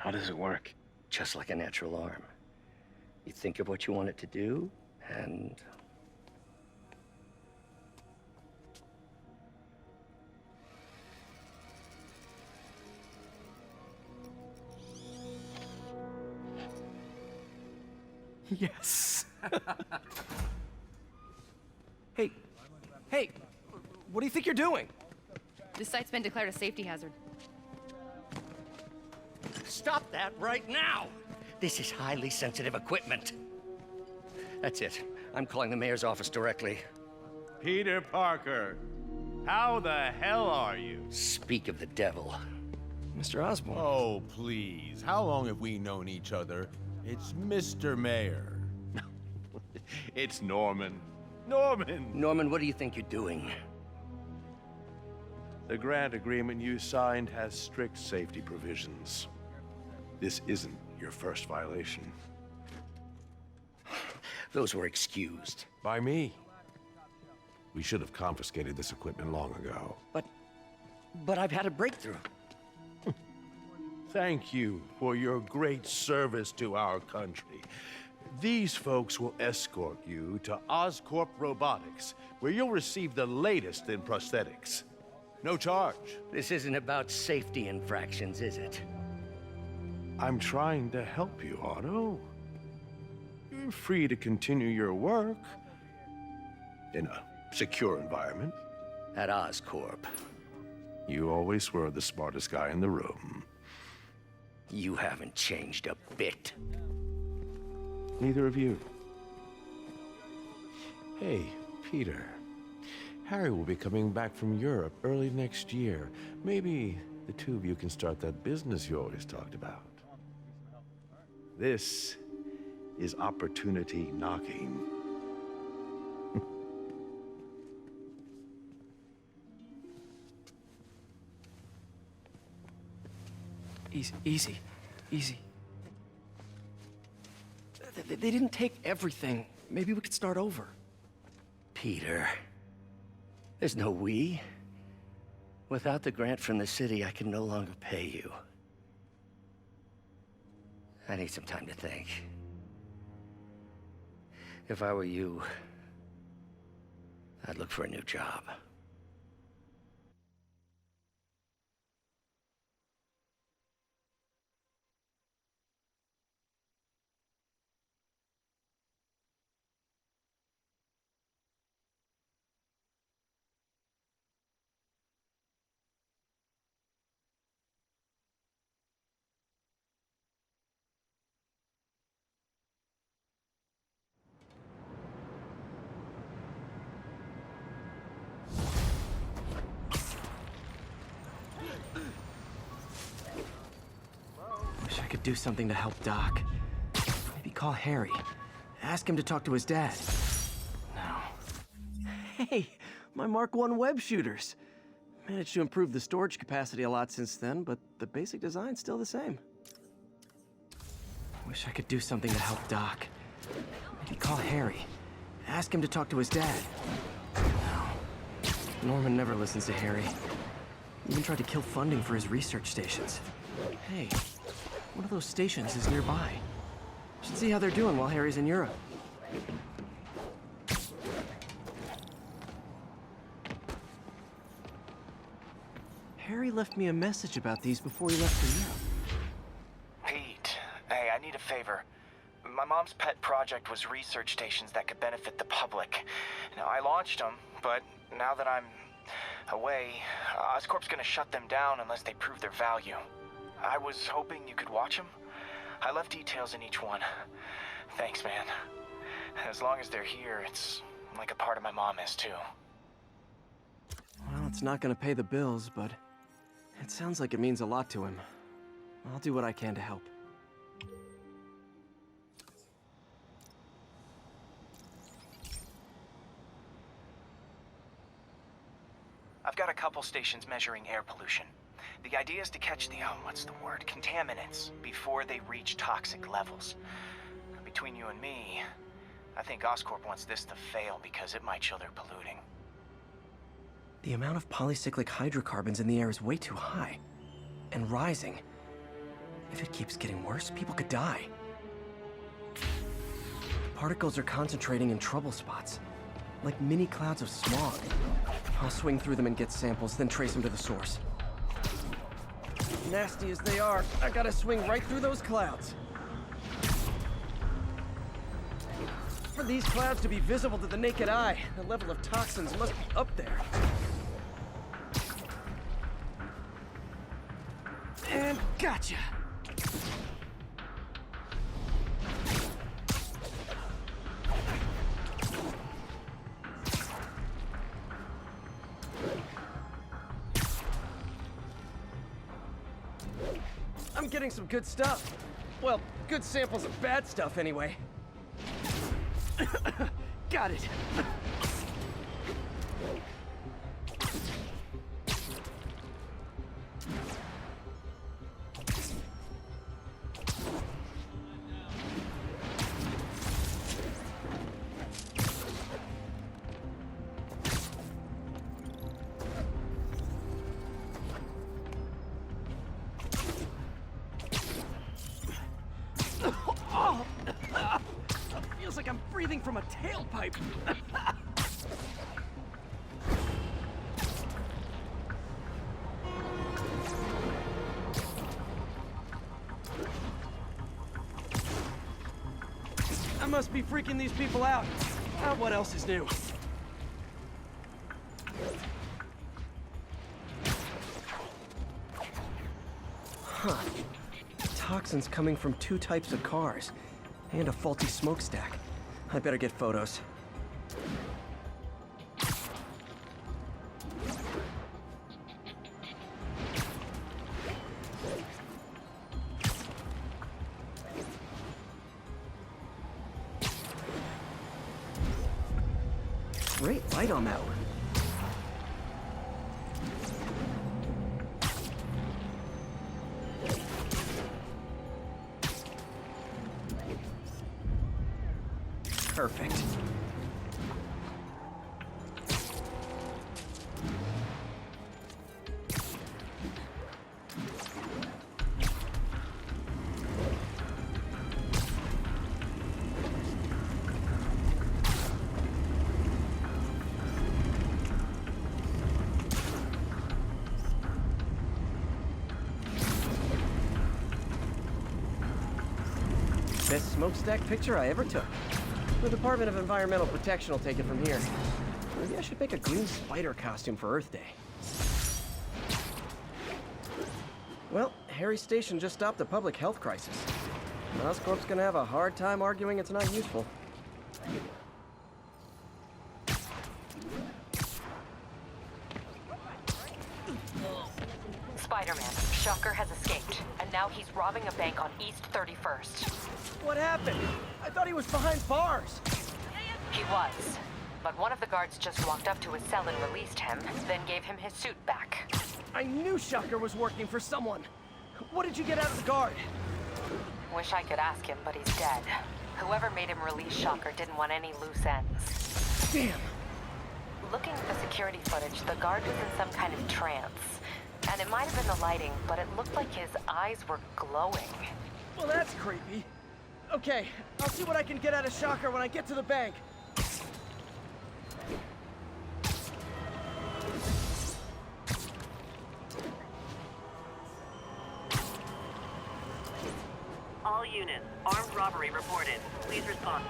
How does it work? Just like a natural arm. You think of what you want it to do, and... Yes. Hey, what do you think you're doing? This site's been declared a safety hazard. Stop that right now! This is highly sensitive equipment. That's it. I'm calling the mayor's office directly. Peter Parker, how the hell are you? Speak of the devil. Mr. Osborn. Oh, please. How long have we known each other? It's Mr. Mayor. It's Norman. Norman! Norman, what do you think you're doing? The grant agreement you signed has strict safety provisions. This isn't your first violation. Those were excused. By me. We should have confiscated this equipment long ago. But I've had a breakthrough. Thank you for your great service to our country. These folks will escort you to Oscorp Robotics, where you'll receive the latest in prosthetics. No charge. This isn't about safety infractions, is it? I'm trying to help you, Otto. You're free to continue your work in a secure environment. At Oscorp. You always were the smartest guy in the room. You haven't changed a bit. Neither of you. Hey, Peter. Harry will be coming back from Europe early next year. Maybe the two of you can start that business you always talked about. This is opportunity knocking. Easy. They didn't take everything. Maybe we could start over. Peter, there's no we. Without the grant from the city, I can no longer pay you. I need some time to think. If I were you, I'd look for a new job. Wish I could do something to help Doc. Maybe call Harry. Ask him to talk to his dad. No. Hey, my Mark I web shooters. Managed to improve the storage capacity a lot since then, but the basic design's still the same. Wish I could do something to help Doc. Maybe call Harry. Ask him to talk to his dad. No. Norman never listens to Harry. Even tried to kill funding for his research stations. Hey, one of those stations is nearby. Should see how they're doing while Harry's in Europe. Harry left me a message about these before he left for Europe. Pete, hey, I need a favor. My mom's pet project was research stations that could benefit the public. Now, I launched them, but now that I'm away, Oscorp's gonna shut them down unless they prove their value. I was hoping you could watch them. I left details in each one. Thanks, man. As long as they're here, it's like a part of my mom is, too. Well, it's not gonna pay the bills, but it sounds like it means a lot to him. I'll do what I can to help. I've got a couple stations measuring air pollution. The idea is to catch the, contaminants before they reach toxic levels. Between you and me, I think Oscorp wants this to fail because it might show they're polluting. The amount of polycyclic hydrocarbons in the air is way too high. And rising. If it keeps getting worse, people could die. Particles are concentrating in trouble spots, like mini clouds of smog. I'll swing through them and get samples, then trace them to the source. Nasty as they are, I gotta swing right through those clouds. For these clouds to be visible to the naked eye, the level of toxins must be up there. And gotcha! I'm getting some good stuff. Well, good samples of bad stuff anyway. Got it. Feels like I'm breathing from a tailpipe. I must be freaking these people out. What else is new? Huh. Toxins coming from 2 types of cars. And a faulty smokestack. I better get photos. Great light on that one. Perfect. Best smokestack picture I ever took. The Department of Environmental Protection will take it from here. Maybe I should make a green spider costume for Earth Day. Well, Harry Station just stopped a public health crisis. Oscorp's gonna have a hard time arguing it's not useful. Spider-Man, Shocker has escaped, and now he's robbing a bank on East 31st. What happened? I thought he was behind bars. He was, but one of the guards just walked up to his cell and released him, then gave him his suit back. I knew Shocker was working for someone. What did you get out of the guard? Wish I could ask him, but he's dead. Whoever made him release Shocker didn't want any loose ends. Damn. Looking at the security footage, the guard was in some kind of trance. And it might have been the lighting, but it looked like his eyes were glowing. Well, that's creepy. Okay, I'll see what I can get out of Shocker when I get to the bank. All units, armed robbery reported. Please respond.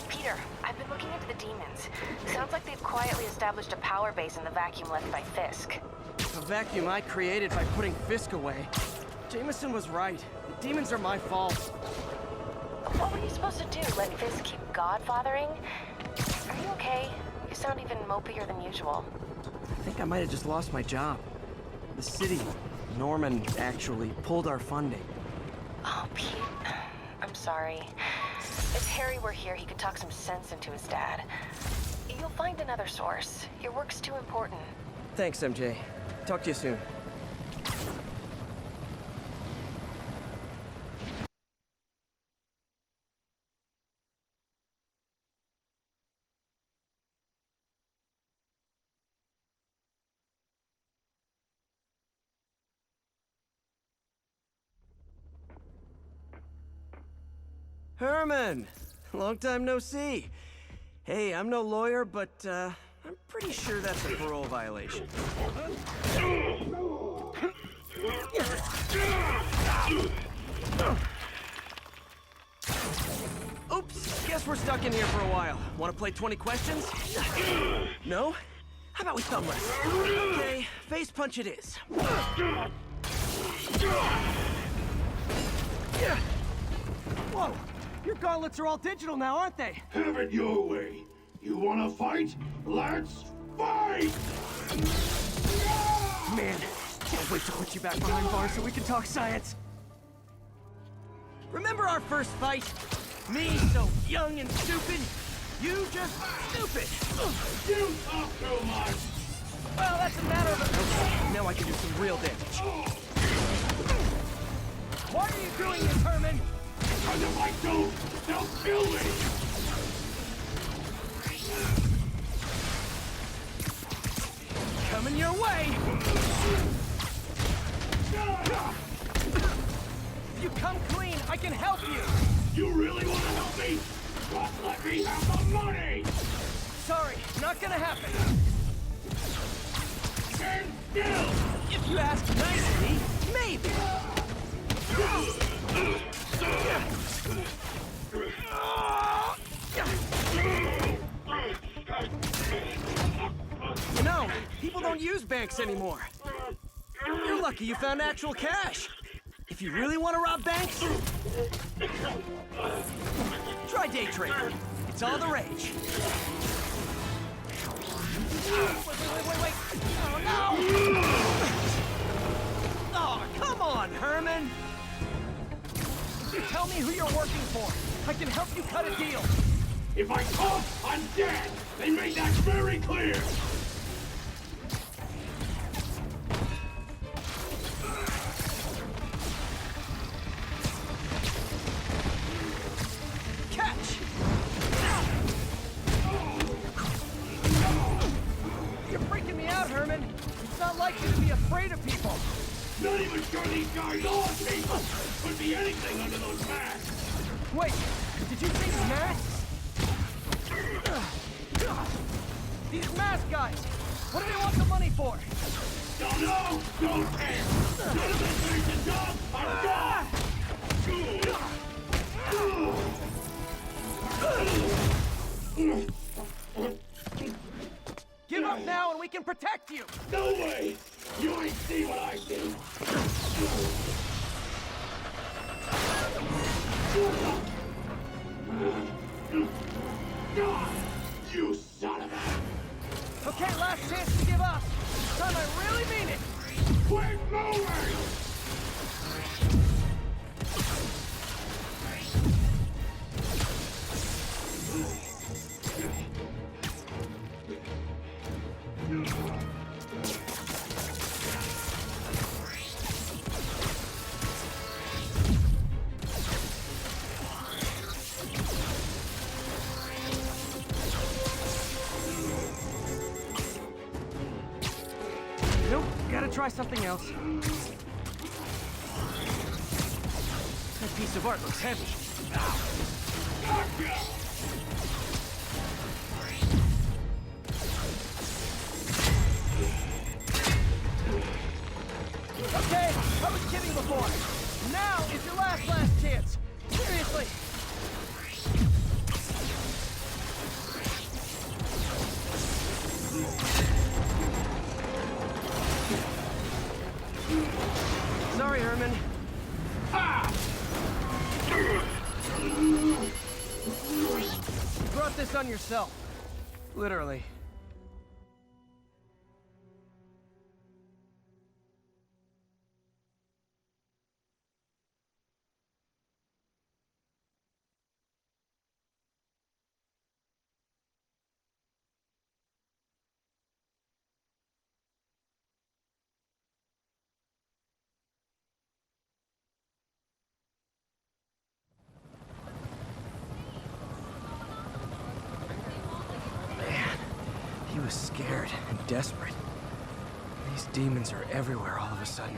Peter, I've been looking into the demons. Sounds like they've quietly established a power base in the vacuum left by Fisk. A vacuum I created by putting Fisk away. Jameson was right. The demons are my fault. What were you supposed to do? Let Fisk keep godfathering? Are you okay? You sound even mopier than usual. I think I might have just lost my job. The city, Norman, actually, pulled our funding. Oh, Pete. I'm sorry. If Harry were here, he could talk some sense into his dad. You'll find another source. Your work's too important. Thanks, MJ. Talk to you soon. Herman! Long time no see. Hey, I'm no lawyer, but, I'm pretty sure that's a parole violation. Oops, guess we're stuck in here for a while. Want to play 20 questions? No? How about we thumb wrestle? Okay, face punch it is. Whoa! Your gauntlets are all digital now, aren't they? Have it your way. You wanna fight? Let's fight! Man, can't wait to put you back behind bars so we can talk science. Remember our first fight? Me so young and stupid, you just stupid. You talk too much! Well, that's a matter of... Okay, now I can do some real damage. Why are you doing this, Herman? Because if I don't, they'll kill me! Coming your way! If you come clean, I can help you! You really want to help me? Just let me have the money! Sorry, not gonna happen. Stand still! If you ask nicely, maybe. You know, people don't use banks anymore. You're lucky you found actual cash. If you really want to rob banks, try day trading. It's all the rage. Wait. Oh, no! Oh, come on, Herman! You tell me who you're working for. I can help you cut a deal. If I talk, I'm dead! They made that very clear! Catch! You're freaking me out, Herman. It's not like you to be afraid of people. Not even sure these guys are people! Could be anything under those masks! Wait, did you say masks? These mask guys! What do they want the money for? Don't know! Don't care! None of this makes a job! I'm gone! Give up now and we can protect you! No way! You ain't see what I see! You son of a... Okay, last chance to give up. This time I really mean it. Quit moving! Nope, gotta try something else. That piece of art looks heavy. Okay, I was kidding before. Now is your last chance. Seriously. Sorry, Herman. You brought this on yourself. Literally. He was scared and desperate. These demons are everywhere all of a sudden.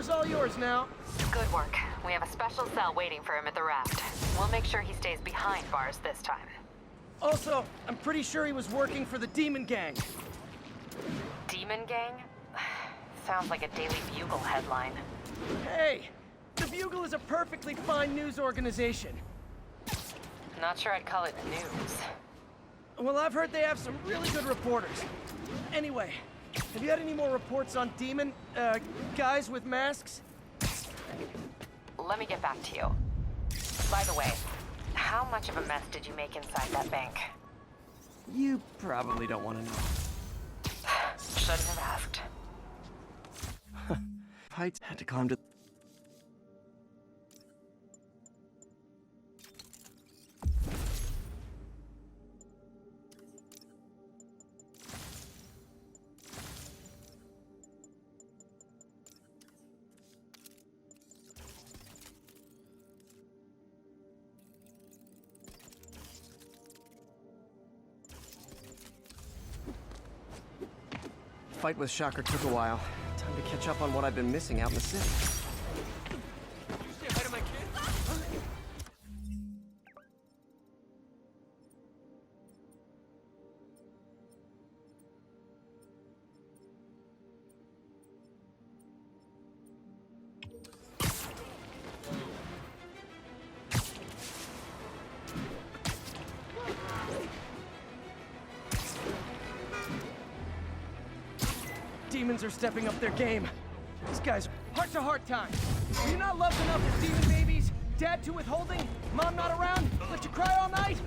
floor's all yours now. Good work. We have a special cell waiting for him at the raft. We'll make sure he stays behind bars this time. Also, I'm pretty sure he was working for the Demon Gang. Demon Gang? Sounds like a Daily Bugle headline. Hey, the Bugle is a perfectly fine news organization. Not sure I'd call it news. Well, I've heard they have some really good reporters. Anyway, have you had any more reports on Demon, guys with masks? Let me get back to you. By the way, how much of a mess did you make inside that bank? You probably don't want to know. Shouldn't have asked. Heights had to climb to... Fight with Shocker took a while. Time to catch up on what I've been missing out in the city. You say hi to my kid? Demons are stepping up their game. These guys, heart-to-heart time. Are you not loved enough as demon babies? Dad too withholding? Mom not around? Let you cry all night?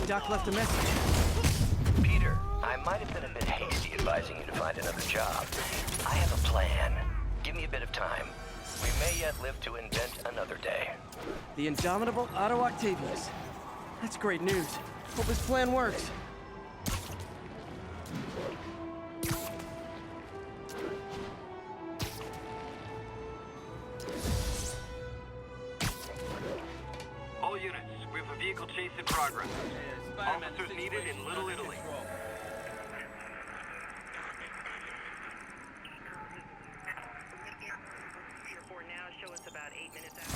Doc left a message. Peter, I might have been a bit hasty advising you to find another job. I have a plan. Give me a bit of time. We may yet live to invent another day. The indomitable Otto Octavius. That's great news. Hope his plan works. All units, we have a vehicle chase in progress. Officers needed in Little Italy. Report now show us about 8 minutes out.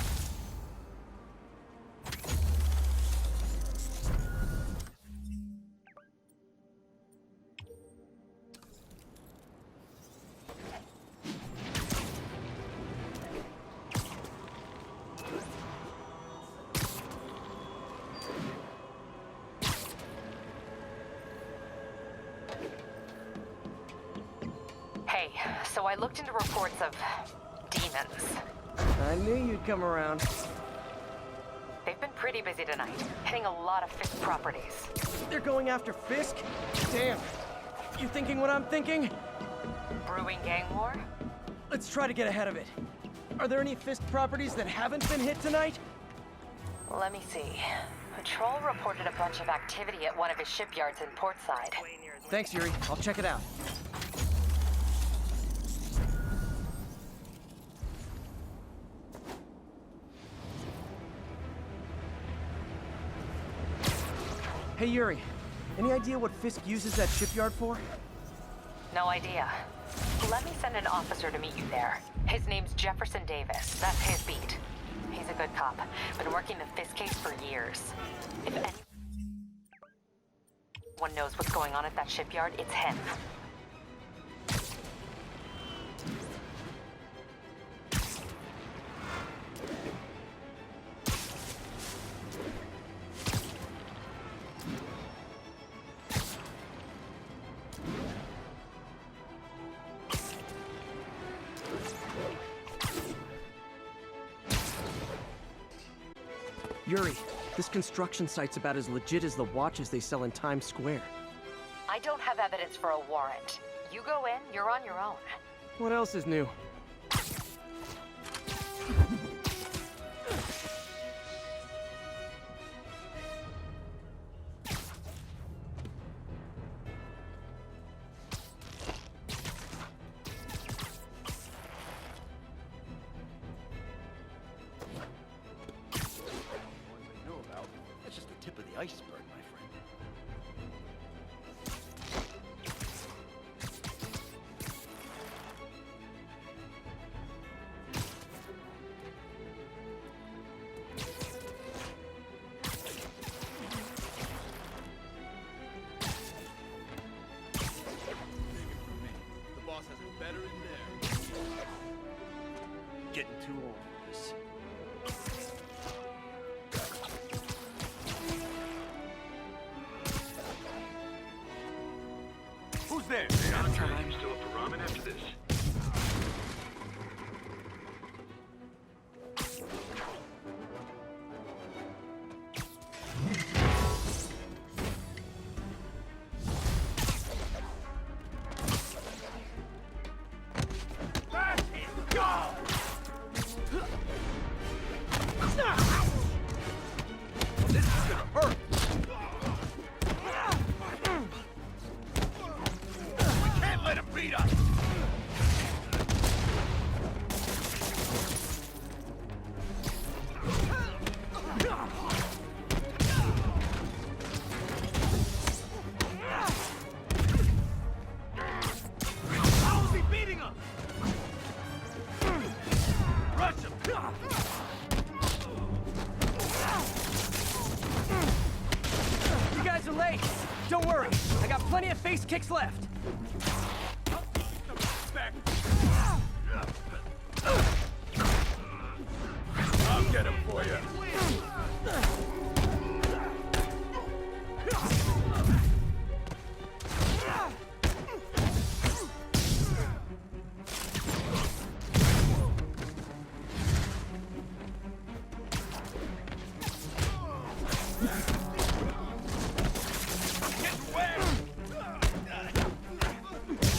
Hey, so I looked into reports of demons. I knew you'd come around. They've been pretty busy tonight, hitting a lot of Fisk properties. They're going after Fisk? Damn. You thinking what I'm thinking? Brewing gang war? Let's try to get ahead of it. Are there any Fisk properties that haven't been hit tonight? Let me see. Patrol reported a bunch of activity at one of his shipyards in Portside. Thanks, Yuri. I'll check it out. Hey, Yuri. Any idea what Fisk uses that shipyard for? No idea. Let me send an officer to meet you there. His name's Jefferson Davis. That's his beat. He's a good cop. Been working the Fisk case for years. If anyone knows what's going on at that shipyard, it's him. Yuri, this construction site's about as legit as the watches they sell in Times Square. I don't have evidence for a warrant. You go in, you're on your own. What else is new? getting too old for this. Who's there? I'm trying. Still up for ramen after this? You guys are late. Don't worry, I got plenty of face kicks left. I'll get him for you.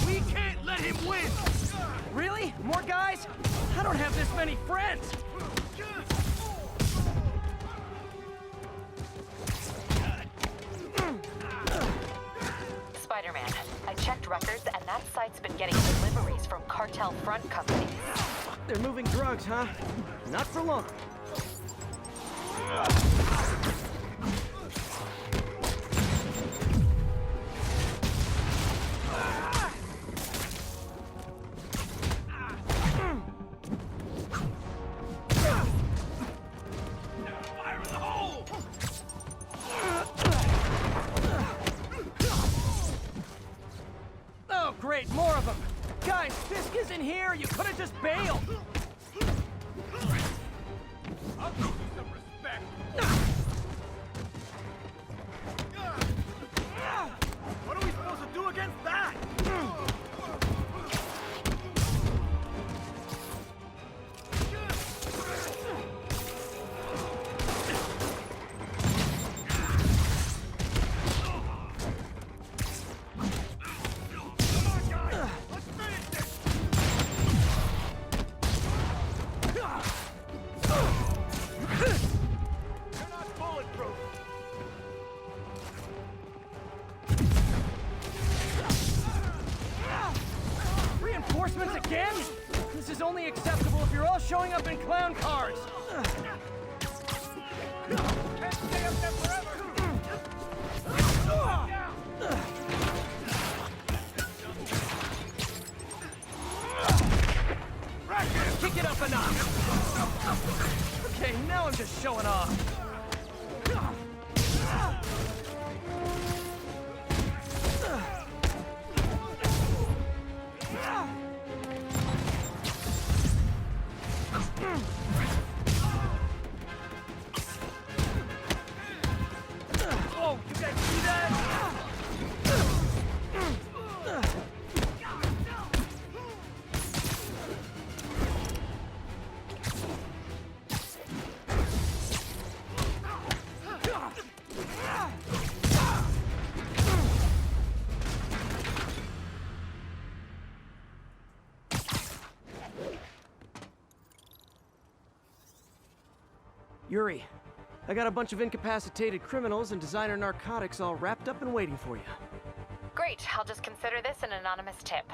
We can't let him win! Really? More guys? I don't have this many friends! Spider-Man, I checked records and that site's been getting deliveries from cartel front companies. They're moving drugs, huh? Not for long. Oh, great, more of them! Guys, Fisk isn't here! You could have just bailed! I'll give you some respect. What are we supposed to do against that? You're not bulletproof. Reinforcements again? This is only acceptable if you're all showing up in clown cars. Can't stay up there forever. Kick it up a notch. Okay, now I'm just showing off. Whoa, you guys see that? Yuri, I got a bunch of incapacitated criminals and designer narcotics all wrapped up and waiting for you. Great, I'll just consider this an anonymous tip.